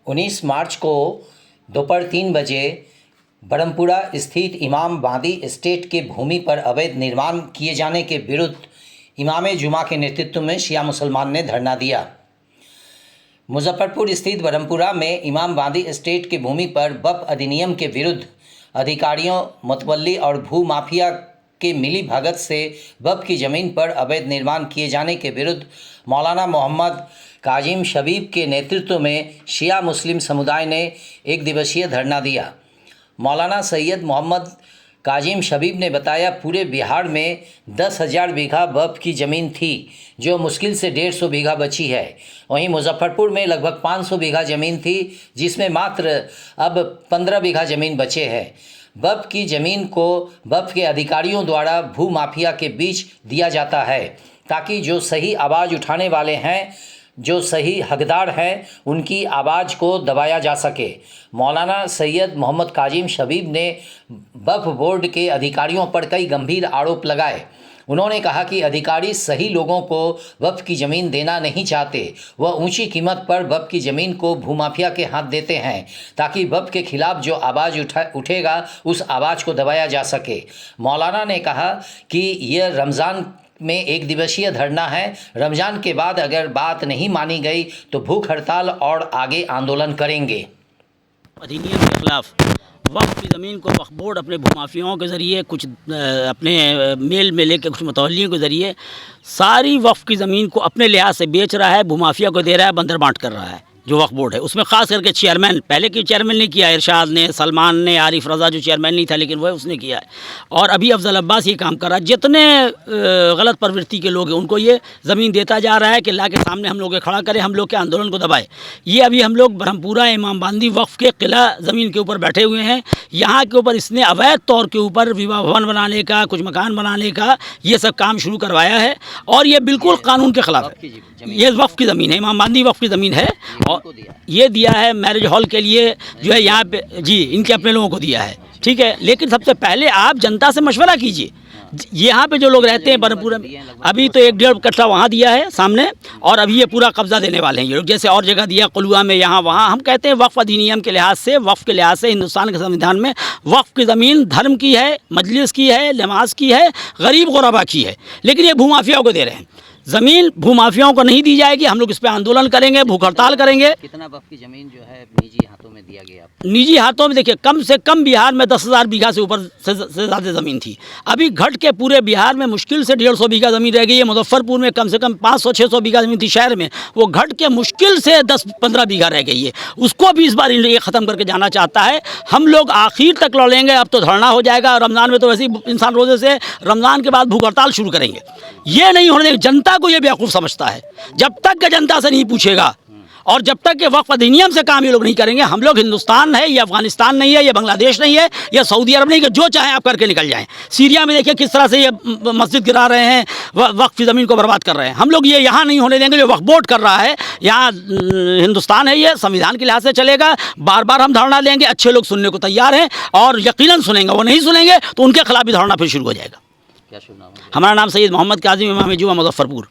19 मार्च को दोपहर 3 बजे बरमपुरा स्थित इमाम बादी एस्टेट के भूमि पर अवैध निर्माण किए जाने के विरुद्ध इमाम जुमा के नेतृत्व में शिया मुसलमान ने धरना दिया। मुजफ्फरपुर स्थित बरमपुरा में इमाम बादी एस्टेट की भूमि पर वक्फ अधिनियम के विरुद्ध अधिकारियों, मुतवल्ली और भू माफिया के मिली भगत से वक्फ की ज़मीन पर अवैध निर्माण किए जाने के विरुद्ध मौलाना मोहम्मद काजिम शबीब के नेतृत्व में शिया मुस्लिम समुदाय ने एक दिवसीय धरना दिया। मौलाना सैयद मोहम्मद काजिम शबीब ने बताया, पूरे बिहार में 10,000 बीघा वक्फ की ज़मीन थी जो मुश्किल से 150 बीघा बची है। वहीं मुजफ्फरपुर में लगभग 500 बीघा ज़मीन थी जिसमें मात्र अब 15 बीघा ज़मीन बचे हैं। वक्फ की ज़मीन को वक्फ के अधिकारियों द्वारा भू माफिया के बीच दिया जाता है ताकि जो सही आवाज़ उठाने वाले हैं, जो सही हकदार हैं, उनकी आवाज़ को दबाया जा सके। मौलाना सैयद मोहम्मद काजिम शबीब ने वक्फ बोर्ड के अधिकारियों पर कई गंभीर आरोप लगाए। उन्होंने कहा कि अधिकारी सही लोगों को वक्फ की ज़मीन देना नहीं चाहते। वह ऊंची कीमत पर वक्फ की ज़मीन को भूमाफिया के हाथ देते हैं ताकि वक्फ के खिलाफ जो आवाज़ उठेगा उस आवाज़ को दबाया जा सके। मौलाना ने कहा कि यह रमज़ान में एक दिवसीय धरना है। रमज़ान के बाद अगर बात नहीं मानी गई तो भूख हड़ताल और आगे आंदोलन करेंगे। अधिनियम के खिलाफ वक्फ की ज़मीन को वक्फ बोर्ड अपने भूमाफियाओं के ज़रिए, कुछ अपने मेल में लेकर कुछ मुतवल्लियों के ज़रिए सारी वक्फ की ज़मीन को अपने लिहाज से बेच रहा है, भूमाफिया को दे रहा है, बंदर बांट कर रहा है। जो वक्फ बोर्ड है उसमें ख़ास करके चेयरमैन, पहले की चेयरमैन ने किया, इरशाद ने, सलमान ने, आरिफ रज़ा जो चेयरमैन नहीं था लेकिन वह उसने किया है, और अभी अफजल अब्बास ये काम कर रहा है। जितने गलत प्रवृत्ति के लोग हैं उनको ये ज़मीन देता जा रहा है कि ला के सामने हम लोग खड़ा करें, हम लोग के आंदोलन को दबाए। ये अभी हम लोग बरमपुरा इमाम बादी वक्फ के किला ज़मीन के ऊपर बैठे हुए हैं। यहाँ के ऊपर इसने अवैध तौर के ऊपर विवाह भवन बनाने का, कुछ मकान बनाने का ये सब काम शुरू करवाया है और ये बिल्कुल कानून के ख़िलाफ़ है। ये वक्फ की ज़मीन है, इमाम बादी वक्फ की ज़मीन है और ये दिया है मैरिज हॉल के लिए, जो है यहाँ पे जी इनके अपने लोगों को दिया है, ठीक है। लेकिन सबसे पहले आप जनता से मशवरा कीजिए। यहाँ पे जो लोग रहते हैं बरमपुरा में, अभी तो 1-1.5 कट्ठा वहाँ दिया है सामने, और अभी ये पूरा कब्जा देने वाले हैं ये लोग, जैसे और जगह दिया कुलुआ में, यहाँ वहाँ। हम कहते हैं वक्फ अधिनियम के लिहाज से, वक्फ के लिहाज से हिंदुस्तान के संविधान में वक्फ की ज़मीन धर्म की है, मजलिस की है, नमाज की है, गरीब गुरबा की है, लेकिन ये भूमाफियाओं को दे रहे हैं। ज़मीन भूमाफियाओं को नहीं दी जाएगी। हम लोग इस पर आंदोलन करेंगे, भूख हड़ताल करेंगे। कितना वक्फ की ज़मीन जो है निजी हाथों में दिया गया? निजी हाथों में देखिए, कम से कम बिहार में 10,000 बीघा से ऊपर से ज़्यादा ज़मीन थी। अभी घट के पूरे बिहार में मुश्किल से 150 बीघा ज़मीन रह गई है। मुजफ्फरपुर में कम से कम 500-600 बीघा ज़मीन थी शहर में, वो घट के मुश्किल से 10-15 बीघा रह गई है। उसको भी इस बार ये ख़त्म करके जाना चाहता है। हम लोग आखिर तक लड़ेंगे। अब तो धरना हो जाएगा, रमज़ान में तो वैसे ही इंसान रोज़े से, रमज़ान के बाद भूख हड़ताल शुरू करेंगे। ये नहीं होने देंगे। जनता को ये बेवकूफ़ समझता है। जब तक के जनता से नहीं पूछेगा और जब तक के वक्फ अधिनियम से काम ये लोग नहीं करेंगे, हम लोग हिंदुस्तान है, ये अफगानिस्तान नहीं है, ये बांग्लादेश नहीं है, ये सऊदी अरब नहीं है, जो चाहें आप करके निकल जाएं। सीरिया में देखिए किस तरह से ये मस्जिद गिरा रहे हैं, वक्फ की ज़मीन को बर्बाद कर रहे हैं। हम लोग ये यहाँ नहीं होने देंगे। जो वक्फ बोर्ड कर रहा है, यहाँ हिंदुस्तान है, ये संविधान के लिहाज से चलेगा। बार बार हम धरना देंगे, अच्छे लोग सुनने को तैयार हैं और यकीनन सुनेंगे। वो नहीं सुनेंगे तो उनके खिलाफ भी धरना फिर शुरू हो जाएगा। क्या शुभ नाम है? हमारा नाम सैयद मोहम्मद काजिम इमाम जुमा मुजफ्फरपुर।